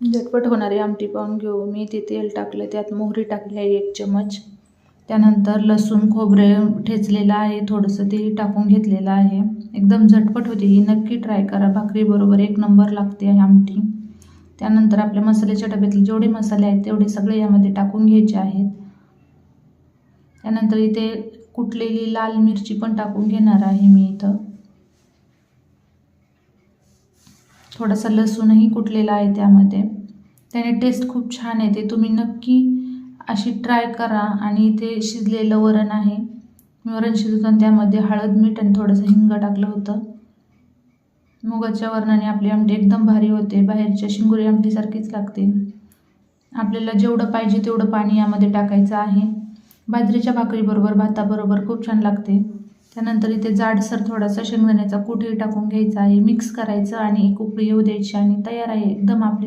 झटपट होणारी आमटी पाहून घेऊ. मी इथे तेल टाकलं, त्यात मोहरी टाकली आहे 1 चमच. त्यानंतर लसूण खोबरे ठेचलेलं आहे, थोडंसं ते टाकून घेतलेलं आहे. एकदम झटपट होते ही, नक्की ट्राय करा. भाकरीबरोबर 1 नंबर लागते ही आमटी. त्यानंतर आपल्या मसाल्याच्या डब्यातले जेवढे मसाले आहेत तेवढे सगळे यामध्ये टाकून घ्यायचे आहेत. त्यानंतर इथे कुटलेली लाल मिरची पण टाकून घेणार आहे मी इथं. थोडासा लसूणही कुटलेला आहे त्यामध्ये. त्याने टेस्ट खूप छान येते. तुम्ही नक्की अशी ट्राय करा. आणि इथे शिजलेलं वरण आहे. मी वरण शिजवताना त्यामध्ये हळद, मीठ आणि थोडंसं हिंग टाकलं होतं. मुगाच्या वरणाने आपली आमटी एकदम भारी होते. बाहेरच्या शिंगोरी आमटीसारखीच लागते. आपल्याला जेवढं पाहिजे तेवढं पाणी यामध्ये टाकायचं आहे. बाजरीच्या भाकरीबरोबर, भाताबरोबर खूप छान लागते. त्यानंतर इथे जाडसर थोडासा शेंगदाण्याचा कूटही टाकून घ्यायचा आहे. मिक्स करायचं आणि एक उकळी येऊ द्यायची आणि तयार आहे एकदम आपली